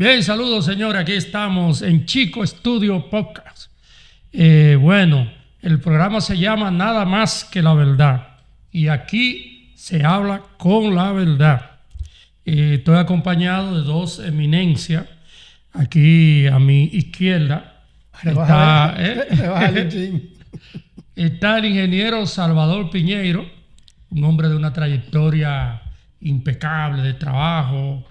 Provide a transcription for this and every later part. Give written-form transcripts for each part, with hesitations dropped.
Bien, saludos señores, aquí estamos en Chico Studio Podcast. Bueno, el programa se llama Nada Más que la Verdad y aquí se habla con la verdad. Estoy acompañado de dos eminencias. Aquí a mi izquierda está el ingeniero Salvador Piñeiro, un hombre de una trayectoria impecable de trabajo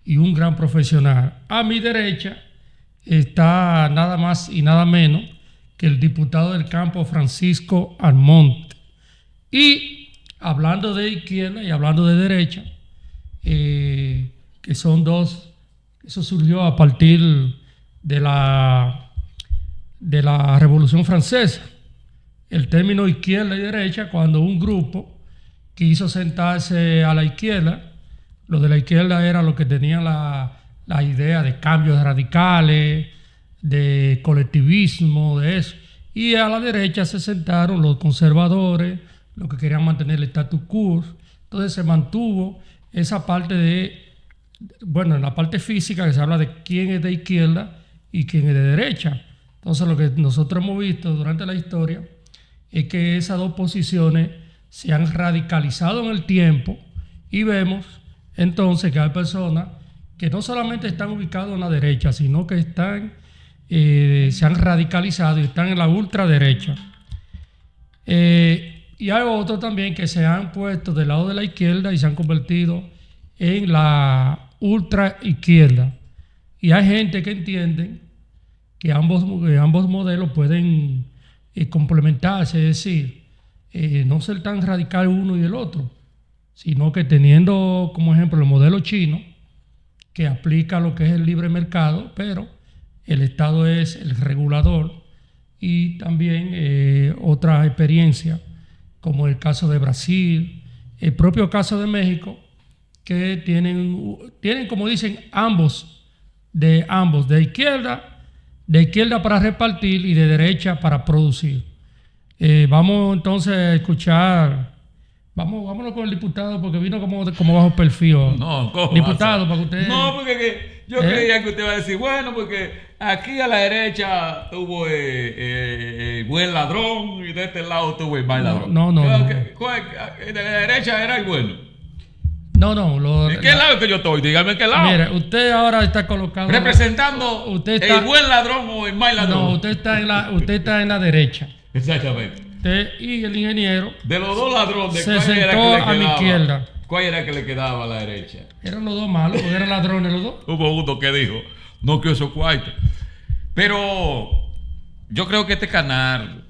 y un gran profesional. A mi derecha está nada más y nada menos que el diputado del campo Francisco Almonte. Y hablando de izquierda y hablando de derecha, que son dos, eso surgió a partir de la Revolución Francesa. El término izquierda y derecha, cuando un grupo quiso sentarse a la izquierda, los de la izquierda eran los que tenían la idea de cambios radicales, de colectivismo, de eso. Y a la derecha se sentaron los conservadores, los que querían mantener el status quo. Entonces se mantuvo esa parte en la parte física que se habla de quién es de izquierda y quién es de derecha. Entonces lo que nosotros hemos visto durante la historia es que esas dos posiciones se han radicalizado en el tiempo y vemos entonces que hay personas que no solamente están ubicadas en la derecha, sino que se han radicalizado y están en la ultraderecha. Y hay otros también que se han puesto del lado de la izquierda y se han convertido en la ultraizquierda. Y hay gente que entiende que ambos modelos pueden complementarse, es decir, no ser tan radical uno y el otro, sino que teniendo como ejemplo el modelo chino, que aplica lo que es el libre mercado, pero el Estado es el regulador, y también otra experiencia, como el caso de Brasil, el propio caso de México, que tienen como dicen, ambos, de izquierda para repartir y de derecha para producir. Vamos entonces a escuchar. Vámonos con el diputado porque vino como bajo perfil. No, ¿cómo? Diputado, para que usted... No, porque yo creía que usted iba a decir, bueno, porque aquí a la derecha tuvo el buen ladrón y de este lado tuvo el mal ladrón. No. De la derecha era el bueno. No. ¿En qué lado es que yo estoy? Dígame en qué lado. Mire, usted ahora está colocado... Representando el buen ladrón o el mal ladrón. No, usted está en la derecha. Exactamente. Y el ingeniero... De los dos ladrones, se sentó a mi izquierda. ¿Cuál era que le quedaba a la derecha? Eran los dos malos, porque eran ladrones los dos. Hubo uno que dijo, no quiero esos cuartos. Pero yo creo que este canal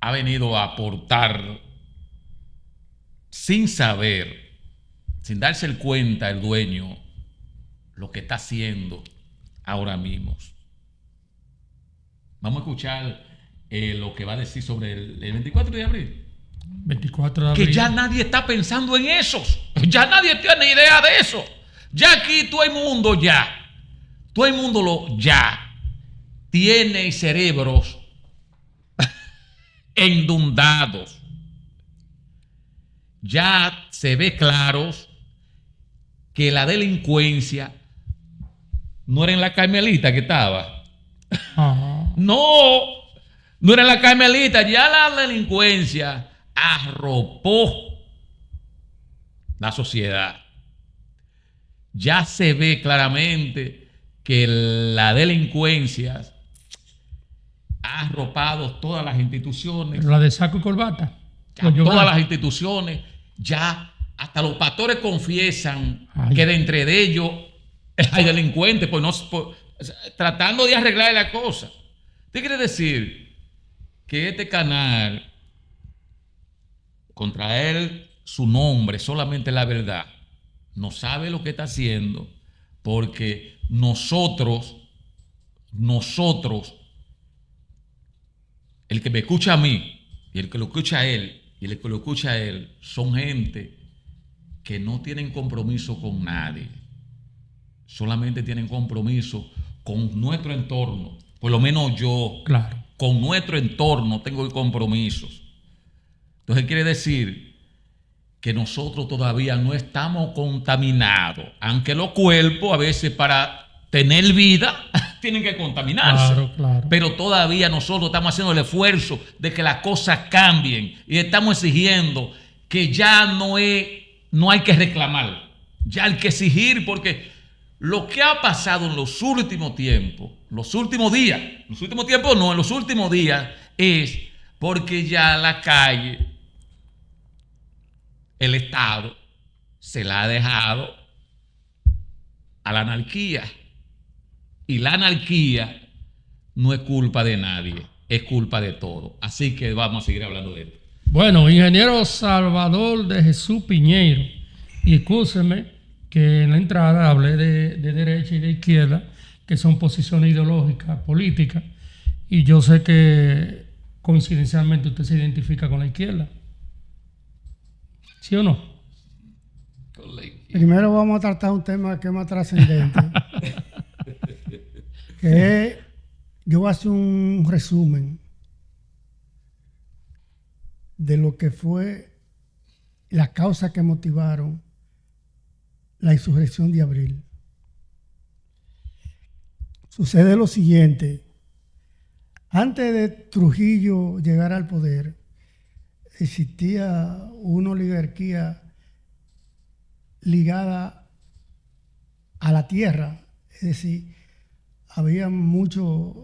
ha venido a aportar, sin saber, sin darse el cuenta el dueño, lo que está haciendo ahora mismo. Vamos a escuchar lo que va a decir sobre el 24 de abril. 24 de abril. Que ya nadie está pensando en eso. Ya nadie tiene idea de eso. Ya aquí todo el mundo tiene cerebros endundados. Ya se ve claro que la delincuencia no era en la Carmelita que estaba. Ajá. No era la Carmelita. Ya la delincuencia arropó la sociedad. Ya se ve claramente que la delincuencia ha arropado todas las instituciones. La de saco y corbata. Todas las instituciones. Ya hasta los pastores confiesan que de entre ellos hay delincuentes, tratando de arreglar la cosa. ¿Qué quiere decir? Que este canal, contraer su nombre, solamente la verdad, no sabe lo que está haciendo, porque nosotros, el que me escucha a mí, y el que lo escucha a él, y el que lo escucha a él, son gente que no tienen compromiso con nadie. Solamente tienen compromiso con nuestro entorno. Por lo menos yo, claro, con nuestro entorno tengo compromisos. Entonces quiere decir que nosotros todavía no estamos contaminados, aunque los cuerpos a veces para tener vida tienen que contaminarse. Claro, claro. Pero todavía nosotros estamos haciendo el esfuerzo de que las cosas cambien y estamos exigiendo que ya no hay que reclamar, ya hay que exigir, porque lo que ha pasado en los últimos tiempos, en los últimos días es porque ya la calle, el Estado se la ha dejado a la anarquía. Y la anarquía no es culpa de nadie, es culpa de todo. Así que vamos a seguir hablando de esto. Bueno, ingeniero Salvador de Jesús Piñeiro, y escúcheme que en la entrada hablé de derecha y de izquierda, que son posiciones ideológicas, políticas, y yo sé que coincidencialmente usted se identifica con la izquierda. ¿Sí o no? Primero vamos a tratar un tema que es más trascendente. Yo voy a hacer un resumen de lo que fue las causas que motivaron la insurrección de abril. Sucede lo siguiente: antes de Trujillo llegar al poder, existía una oligarquía ligada a la tierra, es decir, había muchos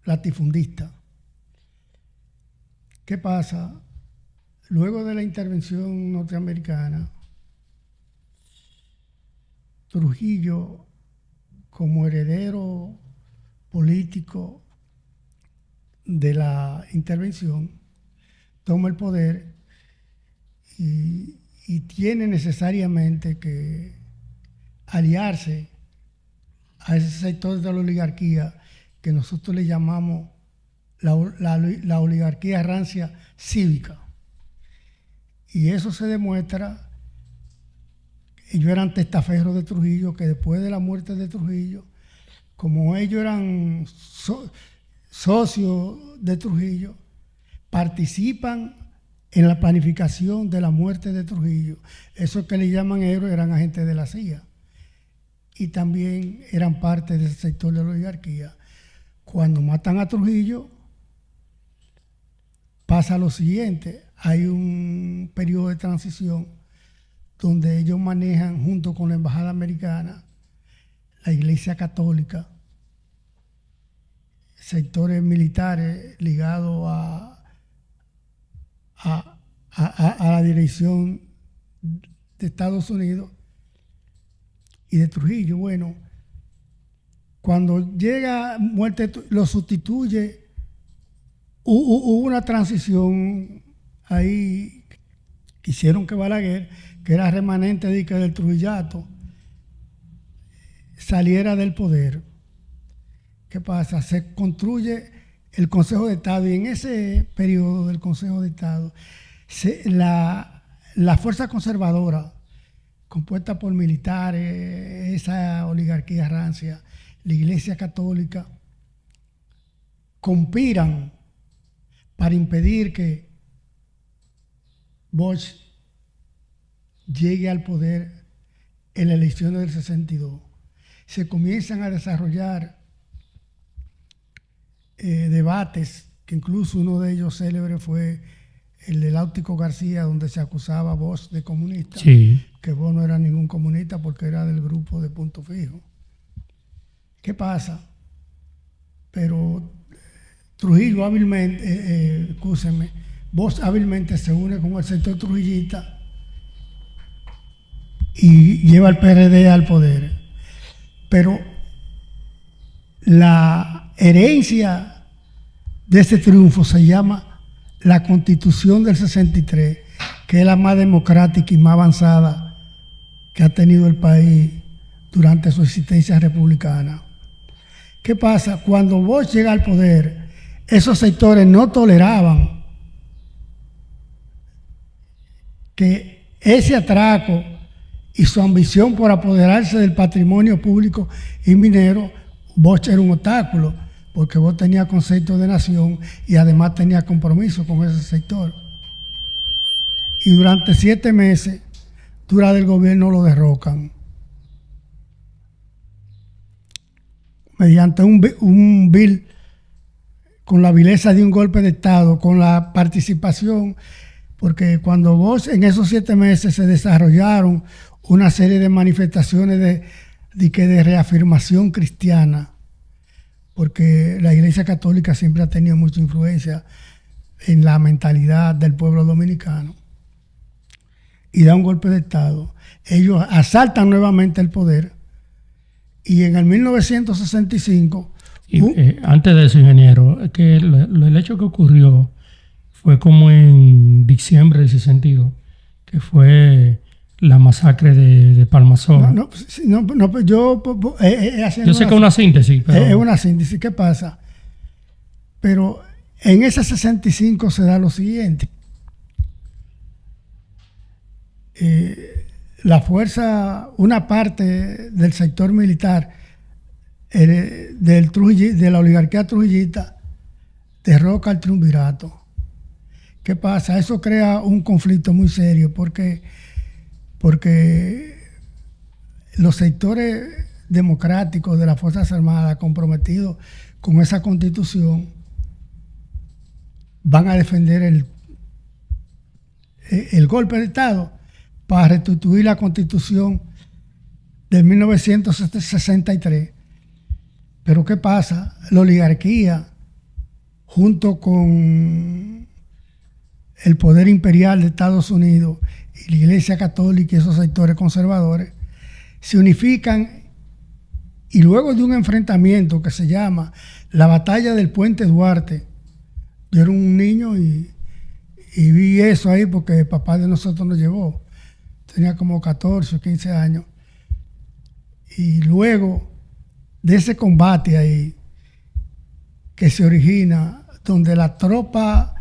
latifundistas. ¿Qué pasa? Luego de la intervención norteamericana, Trujillo, como heredero político de la intervención, toma el poder y tiene necesariamente que aliarse a ese sector de la oligarquía que nosotros le llamamos la oligarquía rancia cívica. Y eso se demuestra. Ellos eran testaferros de Trujillo, que después de la muerte de Trujillo, como ellos eran socios de Trujillo, participan en la planificación de la muerte de Trujillo. Esos que le llaman héroes eran agentes de la CIA y también eran parte del sector de la oligarquía. Cuando matan a Trujillo, pasa lo siguiente: hay un periodo de transición donde ellos manejan, junto con la embajada americana, la Iglesia Católica, sectores militares ligados a la dirección de Estados Unidos y de Trujillo. Bueno, cuando llega muerte, lo sustituye. Hubo una transición ahí, quisieron que Balaguer, que era remanente del Trujillato, saliera del poder. ¿Qué pasa? Se construye el Consejo de Estado, y en ese periodo del Consejo de Estado, la fuerza conservadora, compuesta por militares, esa oligarquía rancia, la Iglesia Católica, conspiran para impedir que Bosch llegue al poder en las elecciones del 62. Se comienzan a desarrollar debates, que incluso uno de ellos célebre fue el de Láutico García, donde se acusaba a Bosch de comunista, Sí. que Bosch no era ningún comunista porque era del grupo de Punto Fijo. ¿Qué pasa? Pero Trujillo hábilmente, Bosch hábilmente se une con el sector trujillista y lleva al PRD al poder. Pero la herencia de ese triunfo se llama la Constitución del 63, que es la más democrática y más avanzada que ha tenido el país durante su existencia republicana. ¿Qué pasa? Cuando Bosch llega al poder, esos sectores no toleraban que ese atraco y su ambición por apoderarse del patrimonio público y minero. Bosch era un obstáculo, porque Bosch tenía concepto de nación y además tenía compromiso con ese sector. y durante 7 meses, dura del gobierno, lo derrocan. Mediante un bill, con la vileza de un golpe de Estado, con la participación, porque cuando vos en esos 7 meses se desarrollaron una serie de manifestaciones de reafirmación cristiana, porque la Iglesia Católica siempre ha tenido mucha influencia en la mentalidad del pueblo dominicano, y da un golpe de Estado. Ellos asaltan nuevamente el poder, y en el 1965... antes de eso, ingeniero, que el hecho que ocurrió fue como en diciembre del 62, que fue la masacre de Palmasola. Yo sé que es una síntesis. Pero... Es una síntesis. ¿Qué pasa? Pero en ese 65 se da lo siguiente. La fuerza, una parte del sector militar de la oligarquía trujillita derroca al triunvirato. ¿Qué pasa? Eso crea un conflicto muy serio porque los sectores democráticos de las Fuerzas Armadas comprometidos con esa constitución van a defender el golpe de Estado para restituir la constitución de 1963. Pero ¿qué pasa? La oligarquía, junto con el poder imperial de Estados Unidos y la Iglesia Católica y esos sectores conservadores, se unifican, y luego de un enfrentamiento que se llama la Batalla del Puente Duarte, yo era un niño y vi eso ahí porque el papá de nosotros nos llevó, tenía como 14 o 15 años, y luego de ese combate ahí que se origina, donde la tropa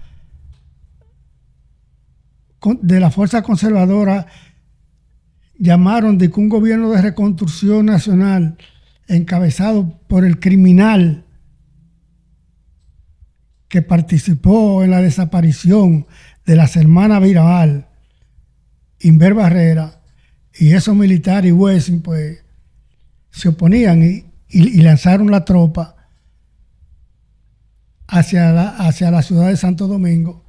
de la fuerza conservadora llamaron de que un gobierno de reconstrucción nacional encabezado por el criminal que participó en la desaparición de las hermanas Virabal, Inver Barrera, y esos militares y Wessing, pues se oponían y lanzaron la tropa hacia la ciudad de Santo Domingo,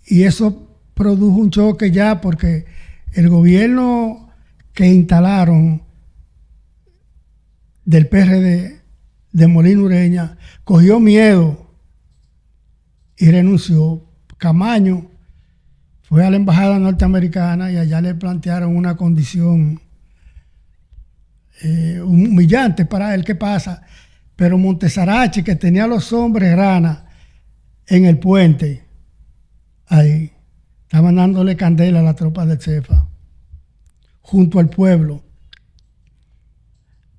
y eso produjo un choque ya porque el gobierno que instalaron del PRD de Molina Ureña cogió miedo y renunció. Camaño fue a la embajada norteamericana y allá le plantearon una condición humillante para él. ¿Qué pasa? Pero Montesarachi, que tenía los hombres rana en el puente, ahí estaban dándole candela a la tropa del CEFA, junto al pueblo.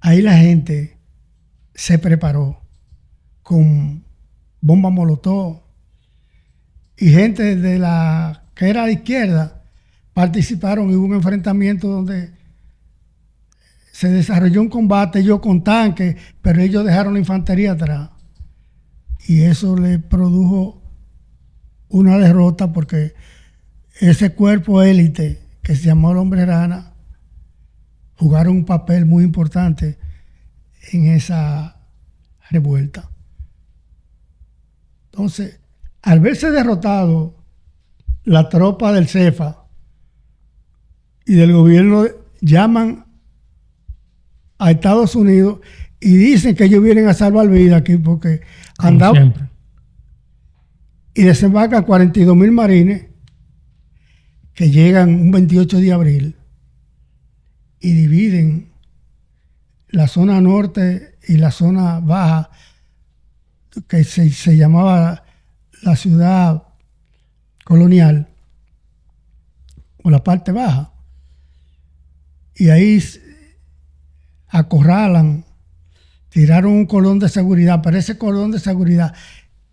Ahí la gente se preparó con bomba molotov, y gente de la que era de izquierda participaron, y hubo un enfrentamiento donde se desarrolló un combate, ellos con tanques, pero ellos dejaron la infantería atrás, y eso le produjo una derrota porque ese cuerpo élite que se llamó el Hombre Rana jugaron un papel muy importante en esa revuelta. Entonces, al verse derrotado la tropa del CEFA y del gobierno, llaman a Estados Unidos y dicen que ellos vienen a salvar vidas aquí porque andaban, y desembarcan 42,000 marines que llegan un 28 de abril y dividen la zona norte y la zona baja, que se llamaba la ciudad colonial, o la parte baja, y ahí acorralan, tiraron un cordón de seguridad, pero ese cordón de seguridad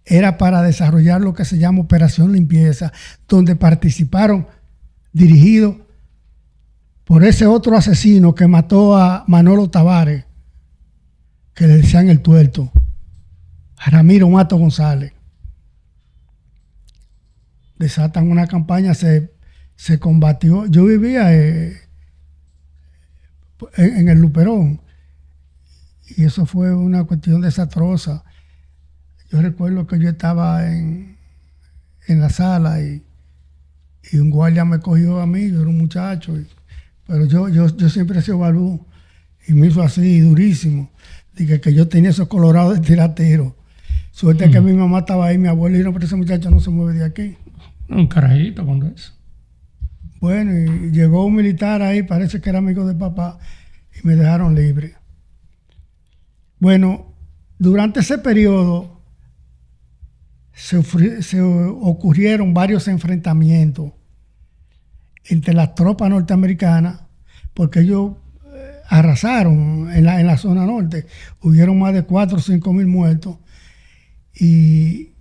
era para desarrollar lo que se llama Operación Limpieza, donde participaron, dirigido por ese otro asesino que mató a Manolo Tavares, que le decían el tuerto, a Ramiro Mato González. Desatan una campaña, se se combatió. Yo vivía en el Luperón y eso fue una cuestión desastrosa. Yo recuerdo que yo estaba en la sala y un guardia me cogió a mí, yo era un muchacho, pero yo siempre he sido balú y me hizo así, durísimo. Dije que yo tenía esos colorados de tiratero. Suerte que mi mamá estaba ahí, mi abuelo, y no, pero ese muchacho no se mueve de aquí. Un carajito cuando eso. Bueno, y llegó un militar ahí, parece que era amigo de papá, y me dejaron libre. Bueno, durante ese periodo se ocurrieron varios enfrentamientos entre las tropas norteamericanas, porque ellos arrasaron en la zona norte. Hubieron más de 4 o 5 mil muertos. Y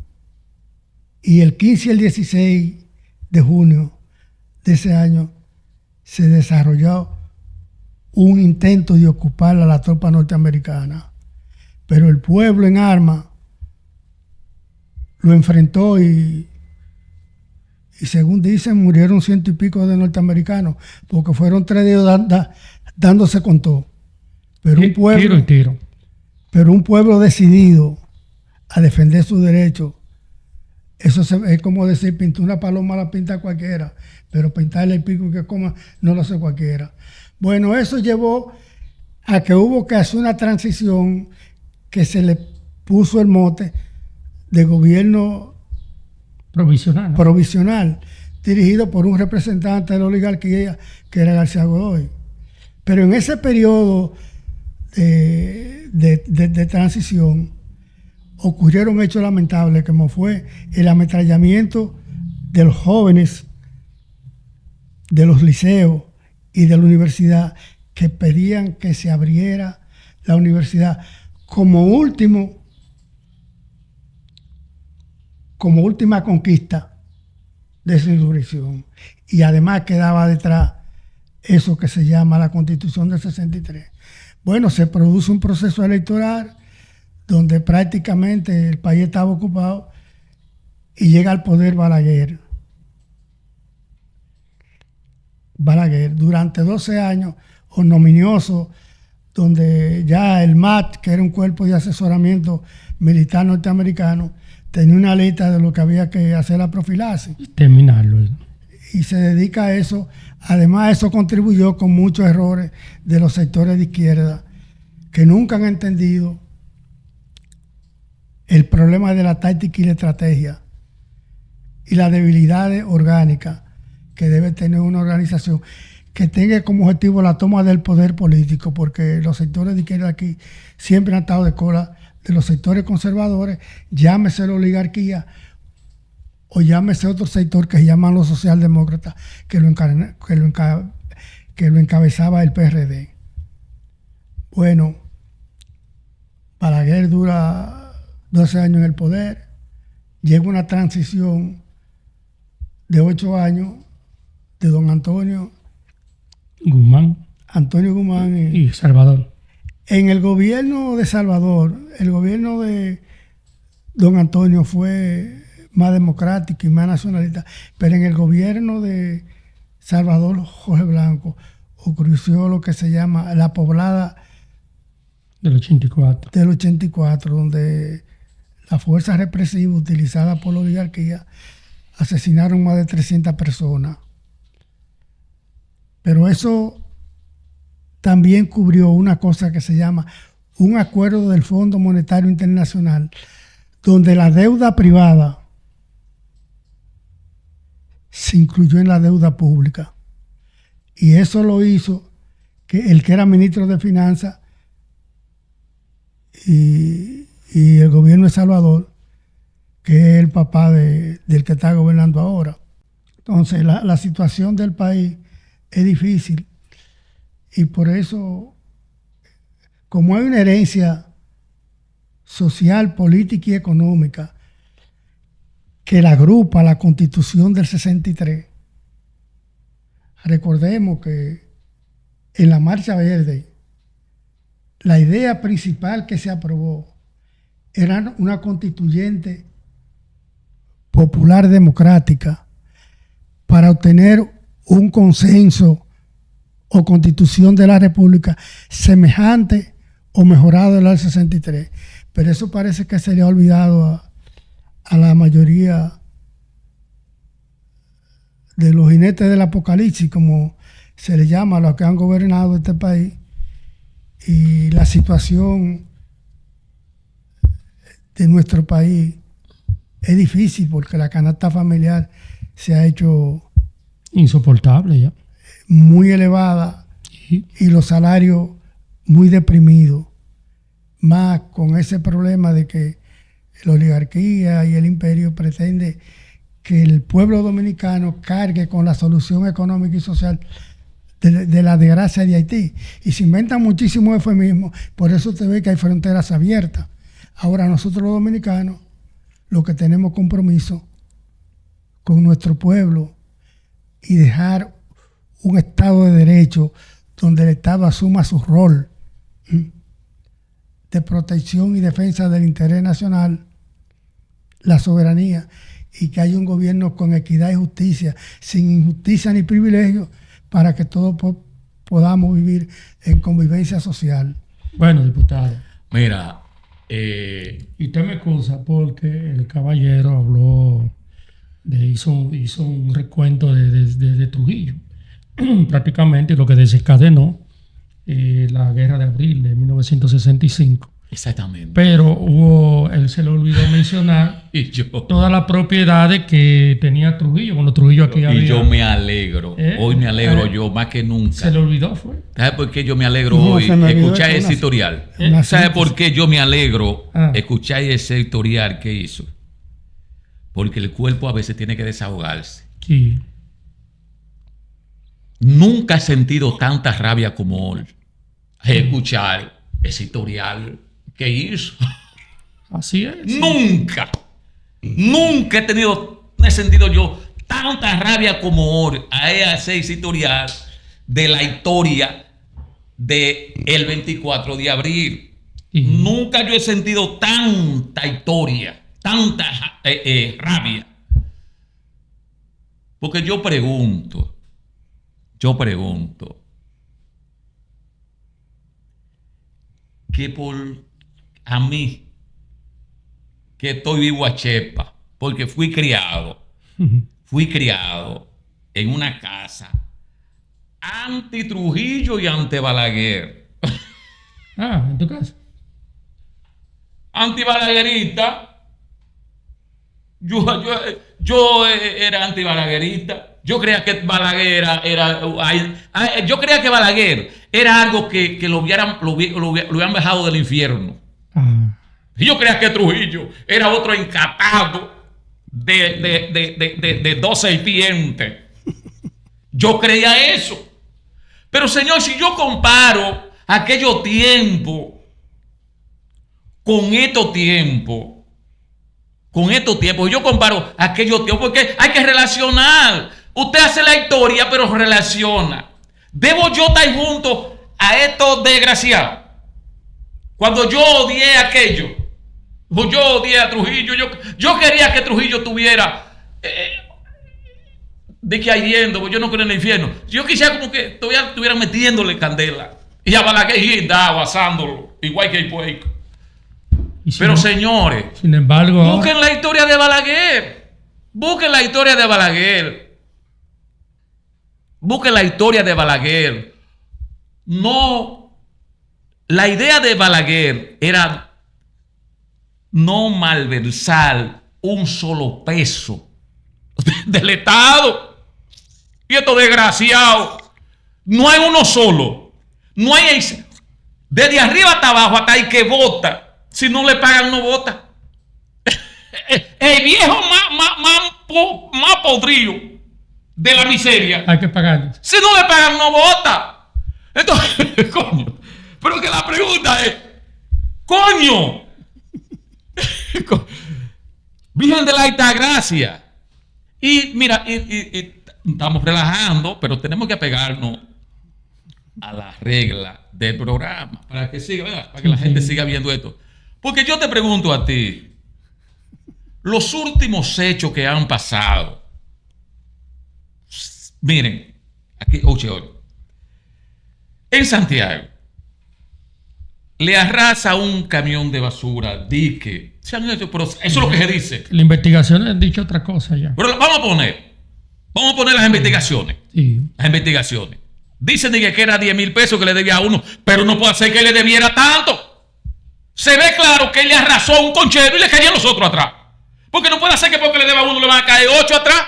el 15 y el 16 de junio de ese año se desarrolló un intento de ocupar a la tropa norteamericana. Pero el pueblo en armas lo enfrentó y según dicen murieron 100 y pico de norteamericanos porque fueron 3 días dándose con todo. Pero un pueblo, tiro. Pero un pueblo decidido a defender sus derechos. Eso es como decir, pintar una paloma la pinta cualquiera, pero pintarle el pico que coma no lo hace cualquiera. Bueno, eso llevó a que hubo que hacer una transición que se le puso el mote de gobierno provisional, ¿no? Provisional, dirigido por un representante de la oligarquía que era García Godoy. Pero en ese periodo de transición ocurrieron hechos lamentables, como fue el ametrallamiento de los jóvenes de los liceos y de la universidad que pedían que se abriera la universidad como última conquista de esa insurrección. Y además quedaba detrás eso que se llama la Constitución del 63. Bueno, se produce un proceso electoral donde prácticamente el país estaba ocupado y llega al poder Balaguer. Durante 12 años, ignominioso, donde ya el MAT, que era un cuerpo de asesoramiento militar norteamericano, tenía una lista de lo que había que hacer la profilaxis. Terminarlo. Y se dedica a eso. Además, eso contribuyó con muchos errores de los sectores de izquierda que nunca han entendido el problema de la táctica y la estrategia y las debilidades orgánicas que debe tener una organización que tenga como objetivo la toma del poder político, porque los sectores de izquierda aquí siempre han estado de cola de los sectores conservadores, llámese la oligarquía o llámese otro sector que se llaman los socialdemócratas, que lo encabezaba el PRD. Bueno, Balaguer dura 12 años en el poder, llega una transición de 8 años de don Antonio Guzmán y Salvador. En el gobierno de Salvador, el gobierno de don Antonio fue más democrático y más nacionalista, pero en el gobierno de Salvador Jorge Blanco ocurrió lo que se llama la poblada del 84, donde las fuerzas represivas utilizadas por la oligarquía asesinaron más de 300 personas. Pero eso también cubrió una cosa que se llama un acuerdo del Fondo Monetario Internacional, donde la deuda privada se incluyó en la deuda pública. Y eso lo hizo que el que era ministro de Finanzas y el gobierno de Salvador, que es el papá del que está gobernando ahora. Entonces, la situación del país es difícil y por eso, como hay una herencia social, política y económica que la agrupa la Constitución del 63, recordemos que en la Marcha Verde la idea principal que se aprobó era una constituyente popular democrática para obtener un consenso o constitución de la República semejante o mejorado de la del 63. Pero eso parece que se le ha olvidado a la mayoría de los jinetes del apocalipsis, como se le llama a los que han gobernado este país. Y la situación de nuestro país es difícil porque la canasta familiar se ha hecho insoportable ya, muy elevada y los salarios muy deprimidos, más con ese problema de que la oligarquía y el imperio pretende que el pueblo dominicano cargue con la solución económica y social de la desgracia de Haití. Y se inventan muchísimos eufemismos, por eso te ve que hay fronteras abiertas. Ahora nosotros los dominicanos, los que tenemos compromiso con nuestro pueblo y dejar un Estado de Derecho donde el Estado asuma su rol de protección y defensa del interés nacional, la soberanía, y que haya un gobierno con equidad y justicia, sin injusticia ni privilegio, para que todos podamos vivir en convivencia social. Bueno, diputado. Mira, y usted me excusa porque el caballero habló, hizo un recuento de Trujillo, prácticamente lo que desencadenó la guerra de abril de 1965. Exactamente. Pero él se le olvidó mencionar todas las propiedades que tenía Trujillo. Cuando Trujillo aquí había... Y yo me alegro. Hoy me alegro yo más que nunca. Se le olvidó, fue. ¿Sabes por qué yo me alegro hoy? Escuchar ese historial. ¿Sabes por qué yo me alegro escuchar ese historial que hizo? Porque el cuerpo a veces tiene que desahogarse. Sí. Nunca he sentido tanta rabia como hoy. Escuchar ese historial que hizo. Así es. Nunca he sentido yo tanta rabia como hoy a ese historial de la historia del 24 de abril. Nunca yo he sentido tanta historia, tanta rabia. Porque yo pregunto, que por a mí, que estoy vivo a chepa, porque fui criado en una casa anti-Trujillo y anti-Balaguer. ¿En tu casa? Anti-Balaguerista. Yo era anti-Balaguerista. Yo creía que Balaguer yo creía que Balaguer era algo que lo habían bajado del infierno. Y yo creía que Trujillo era otro encatado de 12 serpientes. Yo creía eso. Pero señor, si yo comparo aquellos tiempos con estos tiempos, yo comparo aquellos tiempos, porque hay que relacionar. Usted hace la historia, pero relaciona. ¿Debo yo estar junto a estos desgraciados? Cuando yo odié aquello, o yo odié a Trujillo, yo quería que Trujillo tuviera de que yendo, porque yo no creo en el infierno. Yo quisiera como que estuviera metiéndole candela y a Balaguer guindado, asándolo, igual que el puerco. Pero no, señores, sin embargo, busquen la historia de Balaguer. Busquen la historia de Balaguer. No, la idea de Balaguer era no malversar un solo peso del Estado. Y estos desgraciados, no hay uno solo. No hay, desde arriba hasta abajo, hasta el que vota. Si no le pagan, no vota. El viejo más podrido de la miseria. Hay que pagarle. Si no le pagan, no vota. Entonces, coño. Pero que la pregunta es, coño. Virgen de la Altagracia. Y mira, estamos relajando, pero tenemos que apegarnos a la regla del programa para que siga, ¿verdad? Para que la gente siga viendo esto. Porque yo te pregunto a ti, los últimos hechos que han pasado, miren, Aquí, oye. En Santiago, le arrasa un camión de basura, dique. Pero eso es lo que se dice. La investigación han dicho otra cosa ya. Pero vamos a poner las investigaciones. Sí. Las investigaciones. Dicen que era 10,000 pesos que le debía a uno, pero no puede ser que le debiera tanto. Se ve claro que él le arrasó un conchero y le caían los otros atrás. Porque no puede ser que porque le deba a uno le van a caer 8 atrás.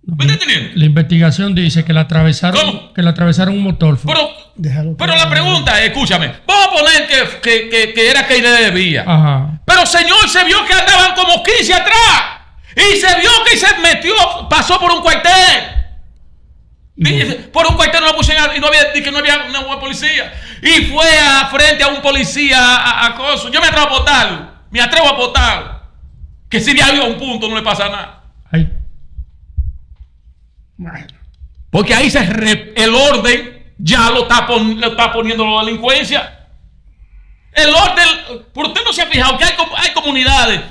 ¿Me estás entendiendo? La investigación dice que le atravesaron, ¿Cómo? que le atravesaron un motor. Pero la pregunta es, escúchame, vamos a poner que era que le debía. Ajá. Pero señor, se vio que andaban como 15 atrás. Y se vio que se metió, pasó por un cuartel. Por un cuartel no lo pusieron y no había una policía. Y fue frente a un policía a cosas. Yo me atrevo a apostar. Que si le había un punto no le pasa nada. Ay. Bueno. Porque ahí el orden ya lo está poniendo la delincuencia. El orden, por usted no se ha fijado que hay comunidades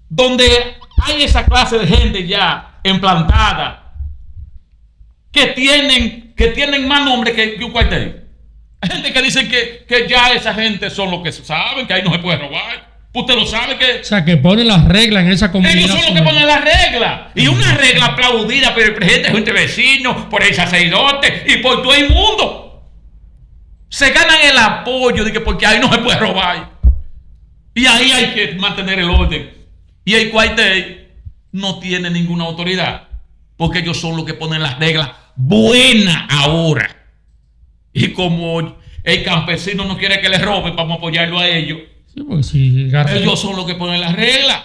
donde hay esa clase de gente ya implantada que tienen más nombre que un cuartel. Hay gente que dice que ya esa gente son los que saben que ahí no se puede robar. Usted lo sabe que... O sea, que ponen las reglas en esa comunidad. Ellos son los que ponen las reglas. Y una regla aplaudida por el presidente, gente vecino, por el sacerdote y por todo el mundo. Se ganan el apoyo de que porque ahí no se puede robar. Y ahí hay que mantener el orden. Y el cuartel no tiene ninguna autoridad. Porque ellos son los que ponen las reglas buenas ahora. Y como el campesino no quiere que le roben, vamos a apoyarlo a ellos. Sí, porque si ellos son los que ponen las reglas.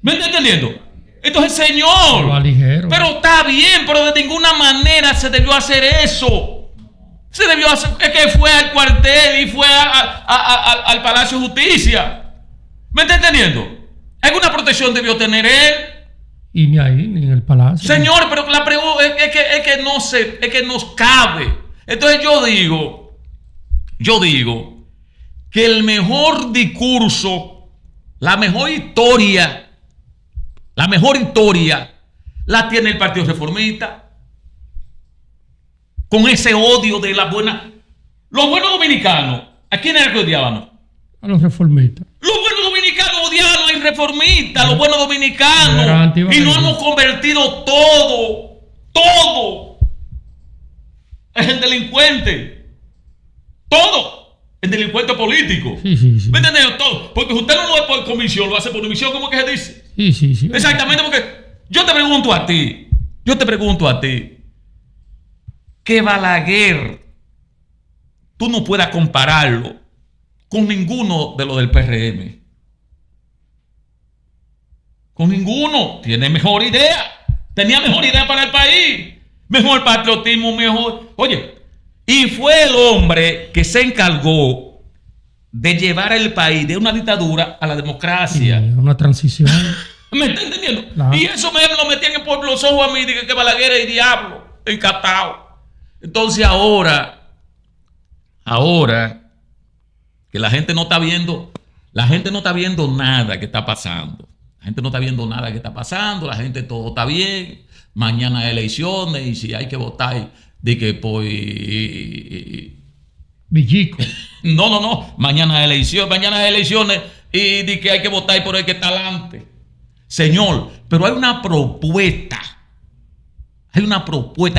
¿Me está entendiendo? Entonces, señor, pero está bien, pero de ninguna manera se debió hacer eso. Se debió hacer, es que fue al cuartel y fue al Palacio de Justicia. ¿Me está entendiendo? ¿Alguna protección debió tener él? Y ni ahí, ni en el palacio. Señor, pero la pregunta es que nos cabe. Entonces yo digo que el mejor discurso, la mejor historia la tiene el Partido Reformista. Con ese odio de la buena. Los buenos dominicanos, ¿a quién era que odiaban? A los reformistas. Los buenos dominicanos odiaban al reformista, los buenos dominicanos. Y nos hemos convertido todo en delincuente. Todo. El delincuente político. Sí. ¿Me entiendes? Todo. Porque usted no lo hace por comisión, lo hace por omisión, ¿cómo que se dice? Sí. Exactamente, porque yo te pregunto a ti, que Balaguer, tú no puedas compararlo con ninguno de los del PRM. Con ninguno. Tiene mejor idea. Tenía mejor idea para el país. Mejor patriotismo, mejor. Oye. Y fue el hombre que se encargó de llevar el país de una dictadura a la democracia. Una transición. ¿Me está entendiendo? Claro. Y eso me lo metían por los ojos a mí, dije que Balaguer es el diablo, encatado. Entonces ahora que la gente no está viendo nada que está pasando. La gente no está viendo nada que está pasando, la gente todo está bien. Mañana hay elecciones y si hay que votar de que por Villico. No. Mañana hay elecciones y de que hay que votar por el que está adelante. Señor, pero hay una propuesta.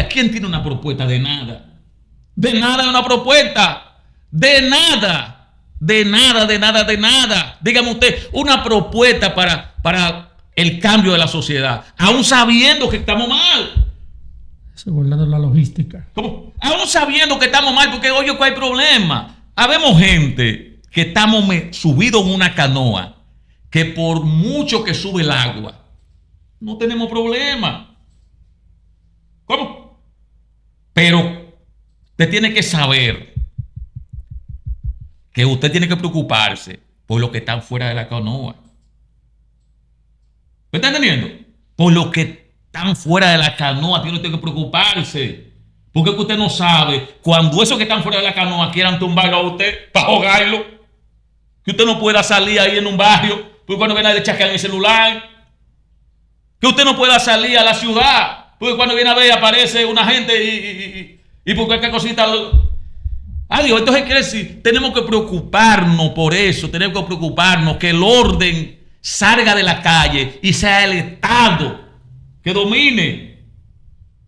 ¿Quién tiene una propuesta? De nada. De nada una propuesta. De nada. Dígame usted, una propuesta para el cambio de la sociedad. Aún sabiendo que estamos mal. Guardando la logística. ¿Cómo? Aún sabiendo que estamos mal, porque oye, ¿cuál hay problema? Habemos gente que estamos subidos en una canoa, que por mucho que sube el agua, no tenemos problema. ¿Cómo? Pero usted tiene que saber que usted tiene que preocuparse por los que están fuera de la canoa. ¿Me está entendiendo? Por los que están fuera de la canoa, tiene que preocuparse. Porque es que usted no sabe cuando esos que están fuera de la canoa quieran tumbarlo a usted para ahogarlo. Que usted no pueda salir ahí en un barrio porque cuando viene a chasquear el celular. Que usted no pueda salir a la ciudad Porque cuando viene a ver aparece una gente y por cualquier cosita... Adiós, entonces quiere decir, tenemos que preocuparnos por eso, tenemos que preocuparnos que el orden salga de la calle y sea el Estado que domine.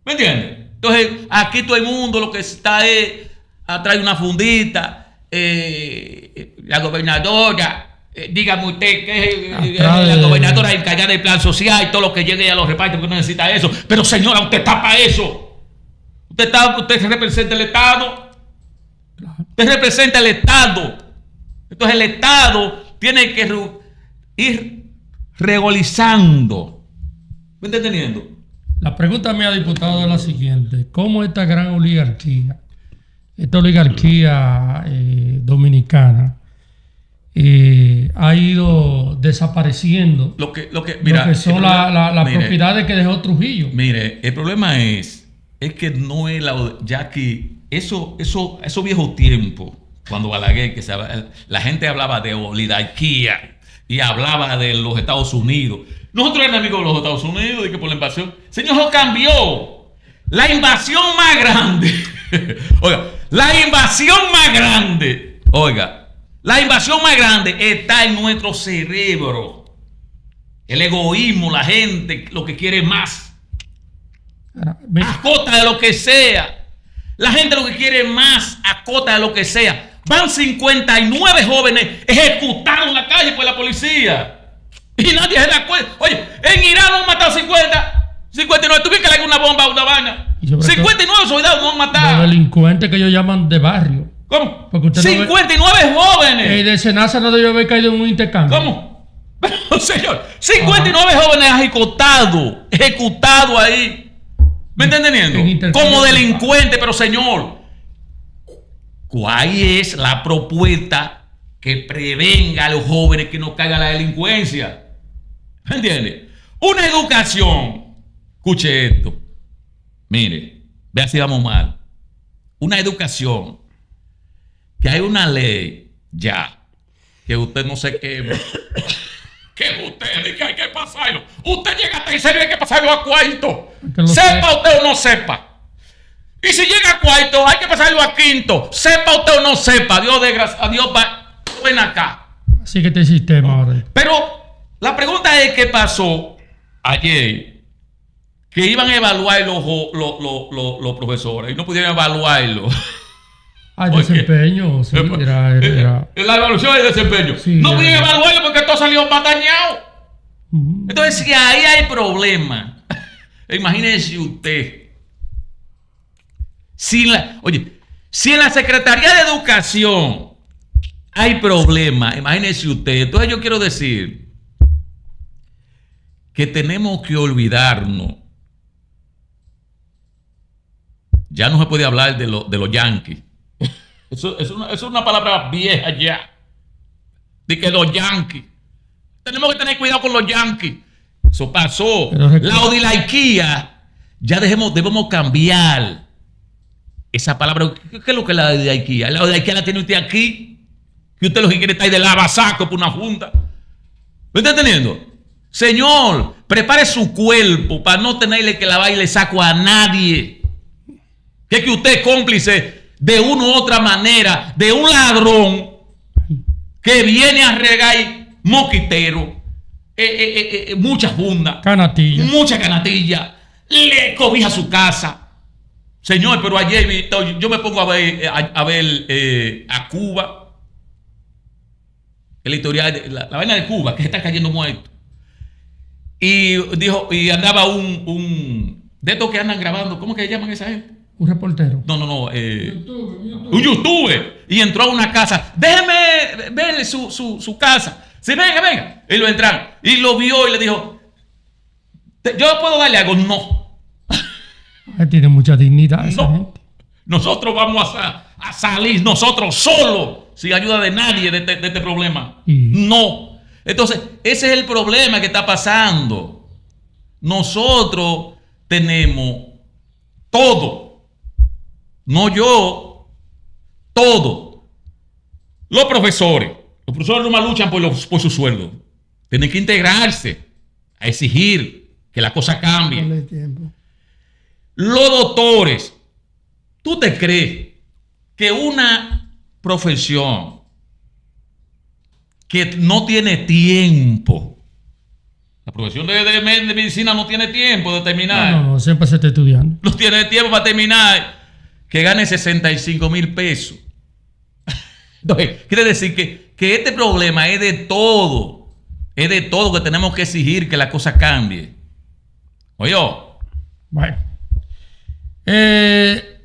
¿Me entiendes? Entonces, aquí todo el mundo lo que está es, trae una fundita, la gobernadora, dígame usted que es la gobernadora encargada del plan social y todo lo que llegue a los repartos porque no necesita eso. Pero señora, usted está para eso. Usted representa el Estado. Usted representa el Estado. Entonces el Estado tiene que ir regularizando. ¿Me está entendiendo? La pregunta mía, diputado, es la siguiente. ¿Cómo esta gran oligarquía, dominicana, ha ido desapareciendo lo que son las propiedades que dejó Trujillo? Mire, el problema es que no es ya que eso viejos tiempos, cuando Balaguer, la gente hablaba de oligarquía y hablaba de los Estados Unidos. Nosotros éramos amigos de los Estados Unidos y que por la invasión. Señor, eso cambió. La invasión más grande. Oiga, la invasión más grande está en nuestro cerebro. El egoísmo, la gente, lo que quiere más. A costa de lo que sea. La gente lo que quiere más a costa de lo que sea. Van 59 jóvenes ejecutados en la calle por la policía. Y nadie se da cuenta. Oye, en Irán no han matado 59. ¿Tú ves que le hagan una bomba a una vaina? 59 soldados no han matado. Los delincuentes que ellos llaman de barrio. ¿Cómo? 59 jóvenes. El de Senasa no debió haber caído en un intercambio. ¿Cómo? Señor, 59 jóvenes ejecutados ahí. ¿Me está entendiendo? Como delincuente, pero señor, ¿cuál es la propuesta que prevenga a los jóvenes que no caigan la delincuencia? ¿Me entiende? Una educación. Escuche esto. Mire, vea si vamos mal. Una educación. Que hay una ley ya. Que usted no se queme. Que usted que hay que pasarlo. Usted llega a tercero y hay que pasarlo a cuarto. Sepa usted o no sepa. Y si llega a cuarto, hay que pasarlo a quinto. Sepa usted o no sepa. Dios de gracia. Adiós, ven acá. Así que este sistema ahora. Pero la pregunta es: ¿qué pasó ayer? Que iban a evaluar los profesores y no pudieron evaluarlo. Desempeño, sí, era. La evaluación del desempeño. Sí, no pudieron evaluarlo porque todo salió patañado. Entonces, si ahí hay problema, imagínese usted. Si en la Secretaría de Educación hay problema, imagínese usted. Entonces yo quiero decir que tenemos que olvidarnos. Ya no se puede hablar de los yanquis. Eso es una palabra vieja ya. De que los yanquis. Tenemos que tener cuidado con los yanquis. Eso pasó. La oligarquía. Ya debemos cambiar esa palabra. ¿Qué es lo que es la oligarquía? La oligarquía la tiene usted aquí. Que usted lo que quiere está ahí de lavasaco por una junta. ¿Me está entendiendo? Señor, prepare su cuerpo para no tenerle que lavar y le saco a nadie. Que usted es cómplice de una u otra manera de un ladrón que viene a regar moquitero, mucha funda, mucha canatilla, le cobija su casa. Señor, pero ayer yo me pongo a ver a Cuba, el historial, la vaina de Cuba, que se está cayendo muerto. Y andaba un de estos que andan grabando, ¿cómo que llaman a esa gente? Un reportero. No. Un youtuber. Y entró a una casa. Déjeme verle su casa. Sí, venga. Y lo entraron. Y lo vio y le dijo: ¿yo puedo darle algo? No. Tiene mucha dignidad esa gente. Nosotros vamos a salir nosotros solos, sin ayuda de nadie de este problema. No. Entonces, ese es el problema que está pasando. Nosotros tenemos todo. No yo, todo. Los profesores no más luchan por su sueldo. Tienen que integrarse a exigir que la cosa cambie. Los doctores, ¿tú te crees que una profesión que no tiene tiempo, la profesión de medicina no tiene tiempo de terminar? No, siempre se está estudiando. No tiene tiempo para terminar, que gane 65,000 pesos. Entonces, quiere decir que este problema es de todo. Es de todo que tenemos que exigir que la cosa cambie. Oye. Bueno.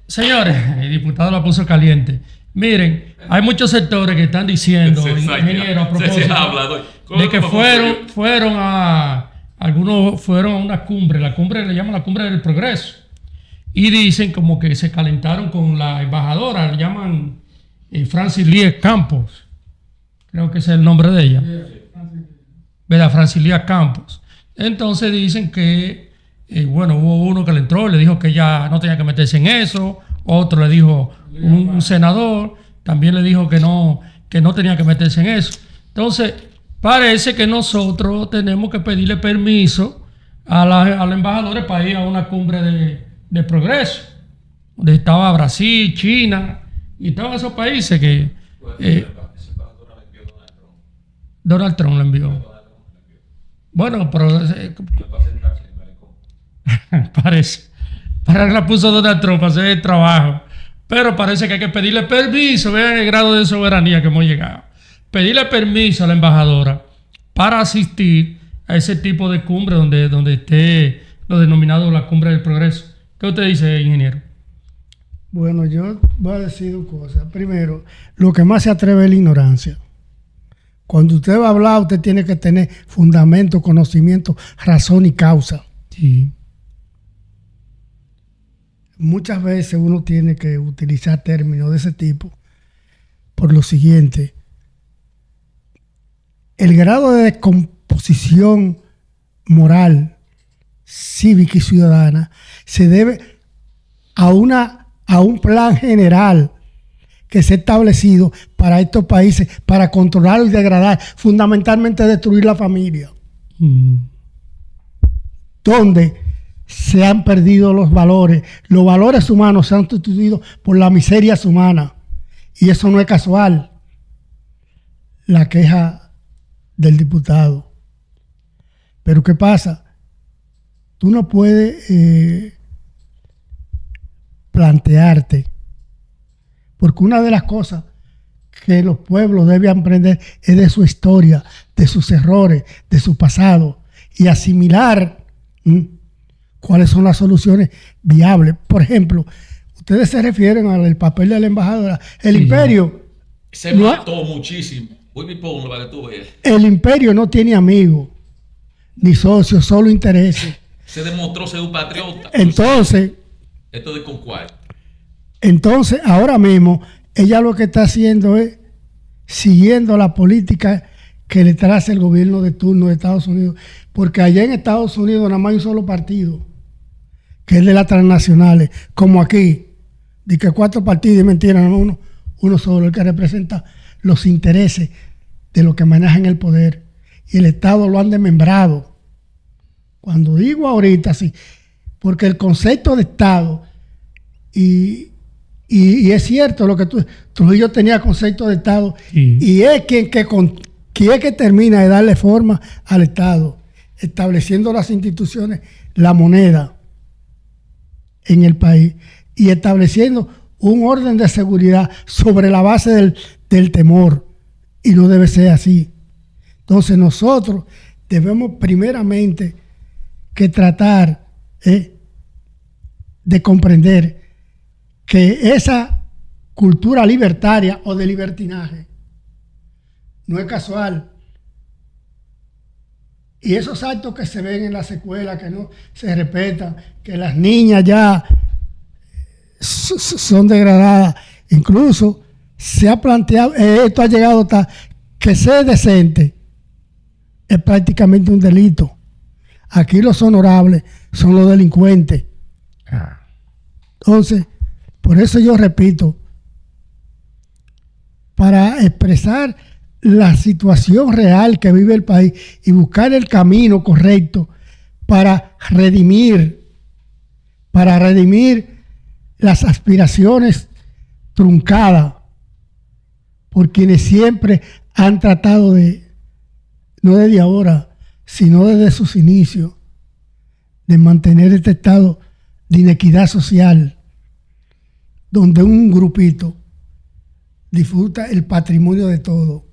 Señores, el diputado la puso caliente. Miren, hay muchos sectores que están diciendo, ingeniero, a propósito, de que fueron a una cumbre, la cumbre le llaman la cumbre del progreso, y dicen como que se calentaron con la embajadora, le llaman Francis Lía Campos, creo que ese es el nombre de ella, ¿verdad? Francis Lía Campos. Entonces dicen que hubo uno que le entró, le dijo que ella no tenía que meterse en eso, otro le dijo, un senador también le dijo que no tenía que meterse en eso. Entonces, parece que nosotros tenemos que pedirle permiso a la embajadora para ir a una cumbre de progreso, donde estaba Brasil, China, y estaban esos países que Donald Trump le envió. Bueno, pero parece que la puso Donald Trump para hacer el trabajo, pero parece que hay que pedirle permiso. Vean el grado de soberanía que hemos llegado. Pedirle permiso a la embajadora para asistir a ese tipo de cumbre donde esté lo denominado la cumbre del progreso. ¿Qué usted dice, ingeniero? Bueno, yo voy a decir dos cosas. Primero, lo que más se atreve es la ignorancia. Cuando usted va a hablar, usted tiene que tener fundamento, conocimiento, razón y causa. Sí. Muchas veces uno tiene que utilizar términos de ese tipo por lo siguiente. El grado de descomposición moral, cívica y ciudadana se debe a un plan general que se ha establecido para estos países, para controlar y degradar, fundamentalmente destruir la familia. Donde se han perdido los valores humanos se han sustituido por las miserias humanas. Y eso no es casual. La queja del diputado. Pero ¿qué pasa? Tú no puedes plantearte, porque una de las cosas que los pueblos deben aprender es de su historia, de sus errores, de su pasado, y asimilar cuáles son las soluciones viables. Por ejemplo, ustedes se refieren al papel de la embajadora. El imperio se mató muchísimo. El imperio no tiene amigos ni socios, solo intereses. Se demostró ser un patriota. Entonces, esto de con cuál. Entonces, ahora mismo, ella lo que está haciendo es siguiendo la política que le traza el gobierno de turno de Estados Unidos. Porque allá en Estados Unidos nada más hay un solo partido, que es de las transnacionales, como aquí, de que 4 partidos, y mentira, uno solo, el que representa los intereses de los que manejan el poder. Y el Estado lo han desmembrado. Cuando digo ahorita, sí, porque el concepto de Estado, y es cierto lo que Trujillo tenía concepto de Estado, y es quien que termina de darle forma al Estado, estableciendo las instituciones, la moneda en el país y estableciendo un orden de seguridad sobre la base del temor, y no debe ser así. Entonces nosotros debemos primeramente que tratar de comprender que esa cultura libertaria o de libertinaje no es casual. Y esos actos que se ven en las escuelas, que no se respetan, que las niñas ya son degradadas, incluso se ha planteado, esto ha llegado hasta que ser decente es prácticamente un delito. Aquí los honorables son los delincuentes. Entonces, por eso yo repito, para expresar la situación real que vive el país y buscar el camino correcto para redimir, para redimir las aspiraciones truncadas por quienes siempre han tratado de, no desde ahora, sino desde sus inicios, de mantener este estado de inequidad social, donde un grupito disfruta el patrimonio de todo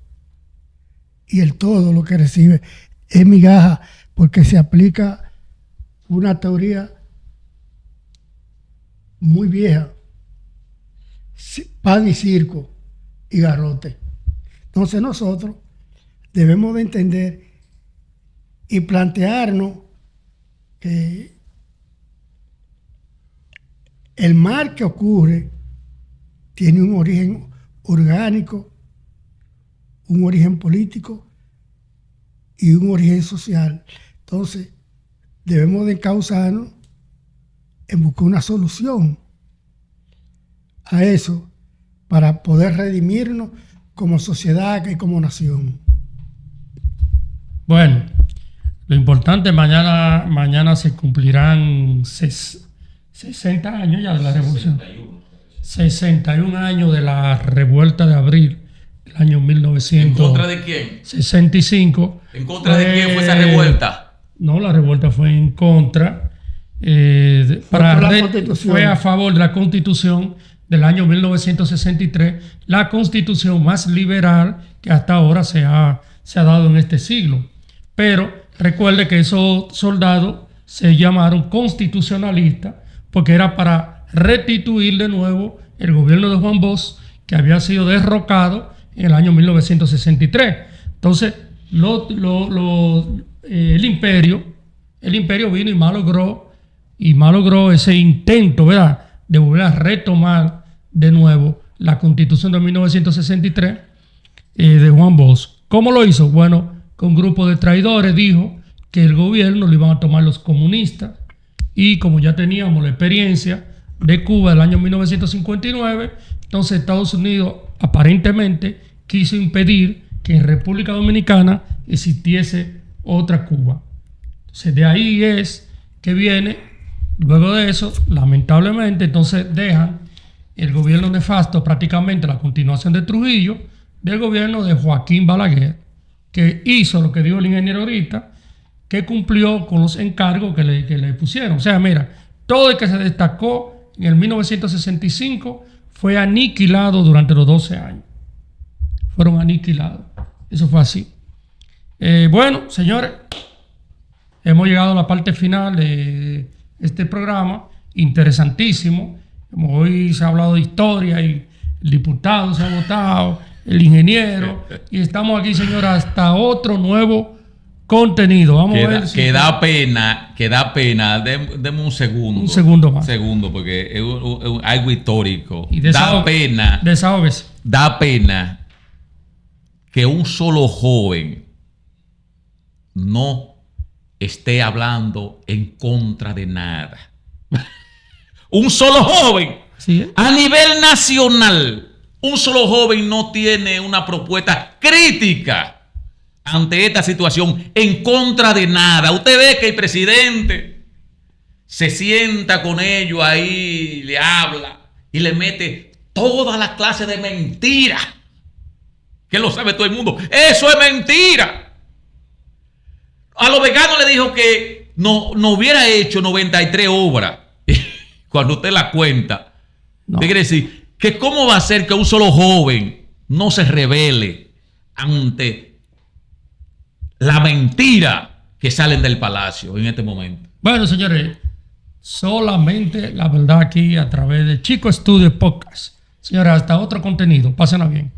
y el todo lo que recibe es migaja, porque se aplica una teoría muy vieja: pan y circo y garrote. Entonces nosotros debemos de entender y plantearnos que el mal que ocurre tiene un origen orgánico, un origen político y un origen social. Entonces debemos de encauzarnos en buscar una solución a eso para poder redimirnos como sociedad y como nación. Bueno, lo importante, mañana se cumplirán 60 años ya de la revolución. 61 años de la revuelta de abril del año 1965. ¿En contra de quién? 65. ¿En contra de quién fue esa revuelta? No, la revuelta fue en contra. Fue a favor de la Constitución del año 1963, la Constitución más liberal que hasta ahora se ha dado en este siglo. Pero recuerde que esos soldados se llamaron constitucionalistas porque era para restituir de nuevo el gobierno de Juan Bosch, que había sido derrocado en el año 1963. Entonces, el imperio vino y malogró ese intento, ¿verdad?, de volver a retomar de nuevo la Constitución de 1963 de Juan Bosch. ¿Cómo lo hizo? Bueno, con un grupo de traidores dijo que el gobierno lo iban a tomar los comunistas, y como ya teníamos la experiencia de Cuba del año 1959, entonces Estados Unidos aparentemente quiso impedir que en República Dominicana existiese otra Cuba. Entonces de ahí es que viene, luego de eso, lamentablemente, entonces dejan el gobierno nefasto, prácticamente la continuación de Trujillo, del gobierno de Joaquín Balaguer, que hizo lo que dijo el ingeniero ahorita, que cumplió con los encargos que le pusieron. O sea, mira, todo el que se destacó en el 1965 fue aniquilado durante los 12 años. Fueron aniquilados. Eso fue así. Bueno, señores, hemos llegado a la parte final de este programa, interesantísimo. Hoy se ha hablado de historia y el diputado se ha votado, el ingeniero, y estamos aquí, señora, hasta otro nuevo contenido. Vamos a ver si que da pena. Deme un segundo. Un segundo más. Porque es algo histórico. Y da pena. Desahógese. Da pena que un solo joven no esté hablando en contra de nada. Un solo joven. ¿Sí? A nivel nacional, un solo joven no tiene una propuesta crítica ante esta situación, en contra de nada. Usted ve que el presidente se sienta con ellos ahí, le habla y le mete toda la clase de mentira, que lo sabe todo el mundo. Eso es mentira. A los veganos le dijo que no hubiera hecho 93 obras. Cuando usted la cuenta, no. ¿Qué quiere decir? Que cómo va a ser que un solo joven no se rebele ante la mentira que salen del palacio en este momento. Bueno, señores, solamente la verdad aquí a través de Chico Estudio Podcast. Señores, hasta otro contenido. Pásenla bien.